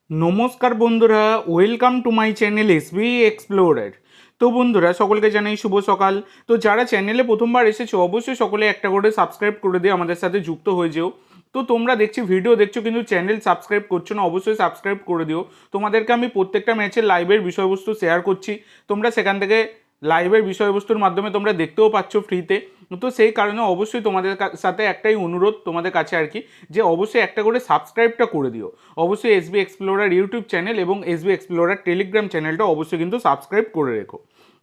নমস্কার বন্ধুরা, welcome to my channel SB explorer. তো বন্ধুরা, সকলকে জানাই শুভ সকাল। তো যারা চ্যানেলে প্রথমবার এসেছো অবশ্যই সকলে একটা করে সাবস্ক্রাইব করে দিয়ে আমাদের সাথে যুক্ত হয়ে যেও। তো তোমরা দেখছি ভিডিও দেখছো কিন্তু চ্যানেল সাবস্ক্রাইব করছো না, অবশ্যই সাবস্ক্রাইব করে দিও। তোমাদেরকে আমি প্রত্যেকটা ম্যাচের লাইভের বিষয়বস্তু শেয়ার করছি, তোমরা সেখান থেকে লাইভের বিষয়বস্তুর মাধ্যমে তোমরা দেখতেও পাচ্ছ ফ্রিতে। তো সেই কারণে অবশ্যই তোমাদের সাথে একটাই অনুরোধ তোমাদের কাছে আর কি, যে অবশ্যই একটা করে সাবস্ক্রাইবটা করে দিও। অবশ্যই এসবি এক্সপ্লোরার ইউটিউব চ্যানেল এবং এসবি এক্সপ্লোরার টেলিগ্রাম চ্যানেলটা অবশ্যই কিন্তু সাবস্ক্রাইব করে রেখো।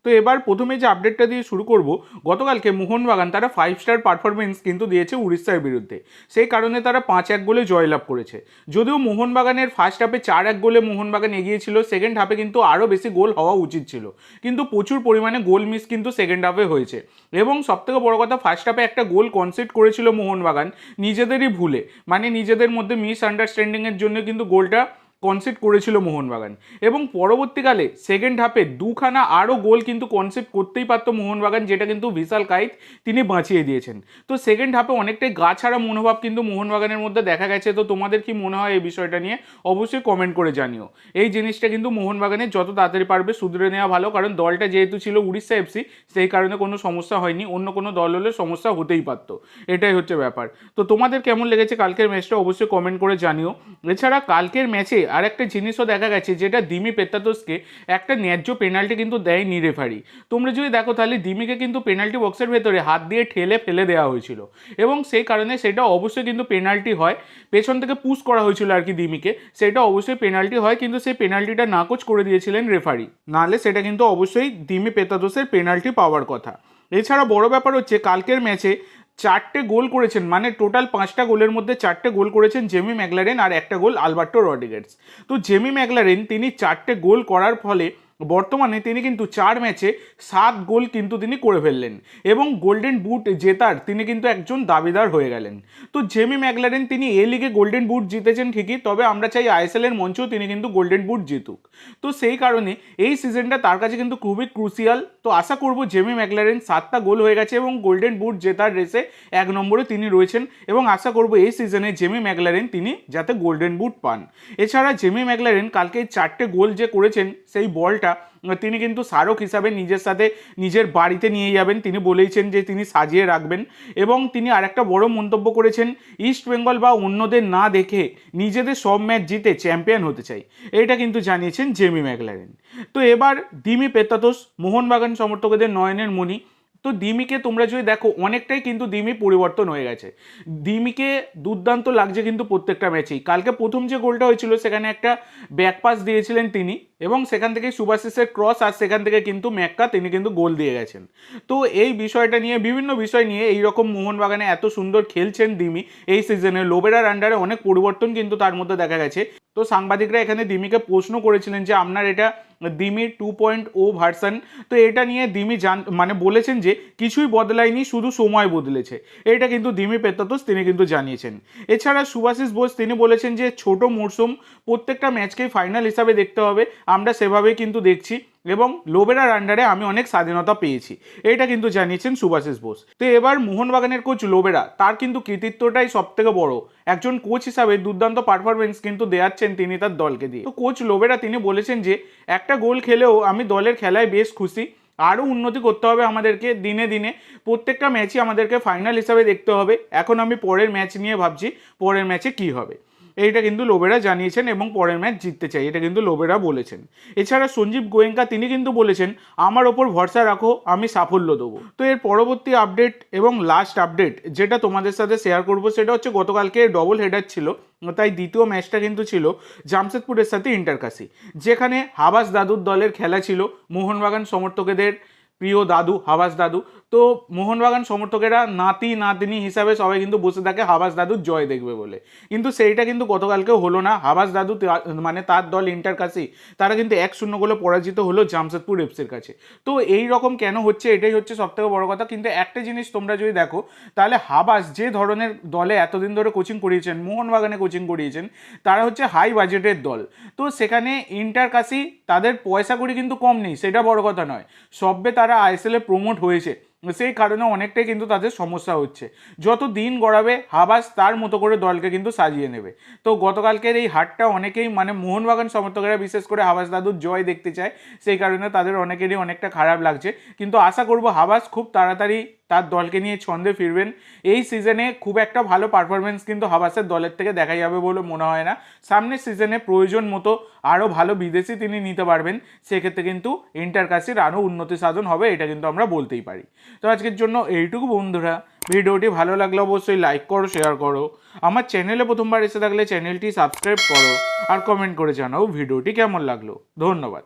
তো এবার প্রথমে যে আপডেটটা দিয়ে শুরু করব, গতকালকে মোহনবাগান তারা 5 স্টার পারফরমেন্স কিন্তু দিয়েছে উড়িষ্যার বিরুদ্ধে। সেই কারণে তারা 5-1 গোলে জয়লাভ করেছে। যদিও মোহনবাগানের ফার্স্ট হাফে 4-1 গোলে মোহনবাগান এগিয়ে ছিল, সেকেন্ড হাফে কিন্তু আরও বেশি গোল হওয়া উচিত ছিল, কিন্তু প্রচুর পরিমাণে গোল মিস কিন্তু সেকেন্ড হাফে হয়েছে। এবং সবথেকে বড় কথা, ফার্স্ট হাফে একটা গোল কনসিড করেছিল মোহনবাগান নিজেদেরই ভুলে, মানে নিজেদের মধ্যে মিস আন্ডারস্ট্যান্ডিংয়ের জন্য কিন্তু গোলটা কনসিড করেছিল মোহনবাগান। এবং পরবর্তীকালে সেকেন্ড হাফে দুখানা আরও গোল কিন্তু কনসিড করতেই পারতো মোহনবাগান, যেটা কিন্তু বিশাল কাইত তিনি বাঁচিয়ে দিয়েছেন। তো সেকেন্ড হাফে অনেকটাই গা ছাড়া মনোভাব কিন্তু মোহনবাগানের মধ্যে দেখা গেছে। তো তোমাদের কি মনে হয় এই বিষয়টা নিয়ে অবশ্যই কমেন্ট করে জানিও। এই জিনিসটা কিন্তু মোহনবাগানের যত তাড়াতাড়ি পারবে শুধরে নেওয়া ভালো, কারণ দলটা যেহেতু ছিল উড়িষ্যা এফসি, সেই কারণে কোনো সমস্যা হয়নি। অন্য কোনো দল হলে সমস্যা হতেই পারতো, এটাই হচ্ছে ব্যাপার। তো তোমাদের কেমন লেগেছে কালকের ম্যাচটা অবশ্যই কমেন্ট করে জানিও। এছাড়া কালকের ম্যাচে আর একটা জিনিসও দেখা গেছে, যেটা দিমি পেত্তাতোসকে একটা ন্যায্য পেনাল্টি কিন্তু দেয়নি রেফারি। তোমরা যদি দেখো তাহলে দিমিকে কিন্তু পেনাল্টি বক্সের ভেতরে হাত দিয়ে ঠেলে ফেলে দেওয়া হয়েছিল, এবং সেই কারণে সেটা অবশ্যই কিন্তু পেনাল্টি হয়। পেছন থেকে পুশ করা হয়েছিল আর কি দিমিকে, সেটা অবশ্যই পেনাল্টি হয়, কিন্তু সেই পেনাল্টিটা নাকচ করে দিয়েছিলেন রেফারি, নাহলে সেটা কিন্তু অবশ্যই দিমি পেত্তাতোসের পেনাল্টি পাওয়ার কথা। এছাড়া বড় ব্যাপার হচ্ছে কালকের ম্যাচে 4টে গোল করেছেন, মানে টোটাল 5টা গোলের মধ্যে 4টে গোল করেছেন জেমি ম্যাকলারেন, আর একটা গোল আলবার্টো রড্রিগেজ। তো জেমি ম্যাকলারেন তিনি 4টে গোল করার ফলে বর্তমানে তিনি কিন্তু 4 ম্যাচে 7 গোল কিন্তু তিনি করে ফেললেন, এবং গোল্ডেন বুট জেতার তিনি কিন্তু একজন দাবিদার হয়ে গেলেন। তো জেমি ম্যাকলারেন তিনি এ লিগে গোল্ডেন বুট জিতেছেন ঠিকই, তবে আমরা চাই আইএসএল এর মঞ্চেও তিনি কিন্তু গোল্ডেন বুট জিতুক। তো সেই কারণে এই সিজনটা তার কাছে কিন্তু খুবই ক্রুশিয়াল। তো আশা করব জেমি ম্যাকলারেন 7টা গোল হয়ে গেছে এবং গোল্ডেন বুট জেতার রেসে 1 নম্বরে তিনি রয়েছেন, এবং আশা করব এই সিজনে জেমি ম্যাকলারেন তিনি যাতে গোল্ডেন বুট পান। এছাড়া জেমি ম্যাকলারেন কালকে 4টে গোল যে করেছেন, সেই বলটা তিনি কিন্তু স্মারক হিসাবে নিজের সাথে নিজের বাড়িতে নিয়ে যাবেন, তিনি বলেইছেন যে তিনি সাজিয়ে রাখবেন। এবং তিনি আরেকটা বড় মন্তব্য করেছেন, ইস্ট বেঙ্গল বা অন্যদের না দেখে নিজেদের সব ম্যাচ জিতে চ্যাম্পিয়ন হতে চাই, এটা কিন্তু জানিয়েছেন জেমি ম্যাকলারেন। তো এবার দিমি পেত্তাতোস মোহনবাগান সমর্থকদের নয়নের মণি। তো দিমিকে তোমরা যদি দেখো অনেকটাই কিন্তু দিমি পরিবর্তন হয়ে গেছে। দিমিকে দুর্দান্ত লাগছে কিন্তু প্রত্যেকটা ম্যাচেই। কালকে প্রথম যে গোলটা হয়েছিল সেখানে একটা ব্যাকপাস দিয়েছিলেন তিনি, এবং সেখান থেকে সুভাশিসের ক্রস, আর সেখান থেকে কিন্তু ম্যাক্কা তিনি কিন্তু গোল দিয়ে গেছেন। তো এই বিষয়টা নিয়ে বিভিন্ন বিষয় নিয়ে এইরকম মোহনবাগানে এত সুন্দর খেলছেন দিমি এই সিজনে। লোবেরার আন্ডারে অনেক পরিবর্তন কিন্তু তার মধ্যে দেখা গেছে। তো সাংবাদিকরা এখানে দিমিকে প্রশ্ন করেছিলেন যে আপনার এটা দিমি 2.0 ভার্সন, তো এটা নিয়ে দিমি মানে বলেছেন যে কিছুই বদলায়নি, শুধু সময় বদলেছে। এটা কিন্তু দিমি পেত্তাতোস তিনি কিন্তু জানিয়েছেন। এছাড়া সুভাশিস বোস তিনি বলেছেন যে ছোট মরশুম, প্রত্যেকটা ম্যাচকেই ফাইনাল হিসাবে দেখতে হবে, আমরা সেভাবেই কিন্তু দেখছি, এবং লোবেরার আন্ডারে আমি অনেক স্বাধীনতা পেয়েছি, এটা কিন্তু জানিয়েছেন সুভাশিস বোস। তো এবার মোহনবাগানের কোচ লোবেরা, তার কিন্তু কৃতিত্বটাই সব থেকে বড়। একজন কোচ হিসাবে দুর্দান্ত পারফরমেন্স কিন্তু দেখাচ্ছেন তিনি তার দলকে দিয়ে। তো কোচ লোবেরা তিনি বলেছেন যে একটা গোল খেলেও আমি দলের খেলায় বেশ খুশি, আরও উন্নতি করতে হবে আমাদেরকে দিনে দিনে, প্রত্যেকটা ম্যাচই আমাদেরকে ফাইনাল হিসাবে দেখতে হবে। এখন আমি পরের ম্যাচ নিয়ে ভাবছি পরের ম্যাচে কি হবে, এইটা কিন্তু লোবেরা জানিয়েছেন, এবং পরের ম্যাচ জিততে চাই, এটা কিন্তু লোবেরা বলেছেন। এছাড়া সঞ্জীব গোয়েঙ্কা তিনি কিন্তু বলেছেন আমার ওপর ভরসা রাখো, আমি সাফল্য দেবো। তো এর পরবর্তী আপডেট এবং লাস্ট আপডেট যেটা তোমাদের সাথে শেয়ার করবো, সেটা হচ্ছে গতকালকে ডবল হেডার ছিল, তাই দ্বিতীয় ম্যাচটা কিন্তু ছিল জামশেদপুরের সাথে ইন্টারকাশি, যেখানে হাবাস দাদুর দলের খেলা ছিল, মোহনবাগান সমর্থকদের প্রিয় দাদু হাবাস দাদু। তো মোহনবাগান সমর্থকেরা নাতি নাতনি হিসাবে সবাই কিন্তু বসে থাকে হাবাস দাদুর জয় দেখবে বলে, কিন্তু সেইটা কিন্তু গতকালকেও হলো না। হাবাস দাদু মানে তার দল ইন্টারকাশি, তারা কিন্তু 1-0 গোলে পরাজিত হলো জামশেদপুর এফসির কাছে। তো এই রকম কেন হচ্ছে, এটাই হচ্ছে সবথেকে বড় কথা। কিন্তু একটা জিনিস তোমরা যদি দেখো তাহলে হাবাস যে ধরনের দলে এতদিন ধরে কোচিং করিয়েছেন, মোহনবাগানে কোচিং করিয়েছেন, তারা হচ্ছে হাই বাজেটের দল। তো সেখানে ইন্টারকাশি তাদের পয়সা কড়ি কিন্তু কম নেই, সেটা বড় কথা নয়, সবে তারা আইএসএল এ প্রমোট হয়েছে, সেই কারণে অনেকটাই কিন্তু তাদের সমস্যা হচ্ছে। যত দিন গড়াবে হাবাস তার মতো করে দলকে কিন্তু সাজিয়ে নেবে। তো গতকালকের এই হারটা অনেকেই মানে মোহনবাগান সমর্থকেরা বিশেষ করে হাবাস দাদুর জয় দেখতে চায়, সেই কারণে তাদের অনেকেরই অনেকটা খারাপ লাগছে। কিন্তু আশা করব হাবাস খুব তাড়াতাড়ি তার দলকে নিয়ে ছন্দে ফিরবেন। এই সিজনে খুব একটা ভালো পারফরমেন্স কিন্তু হাবাসের দলের থেকে দেখা যাবে বলে মনে হয় না। সামনের সিজনে প্রয়োজন মতো আরও ভালো বিদেশি তিনি নিতে পারবেন, সেক্ষেত্রে কিন্তু ইন্টারকাশির আরও উন্নতি সাধন হবে, এটা কিন্তু আমরা বলতেই পারি। তো আজকের জন্য এইটুকু বন্ধুরা, ভিডিওটি ভালো লাগলে অবশ্যই লাইক করো, শেয়ার করো, আমার চ্যানেলে প্রথমবার এসে থাকলে চ্যানেলটি সাবস্ক্রাইব করো, আর কমেন্ট করে জানাও ভিডিওটি কেমন লাগলো। ধন্যবাদ।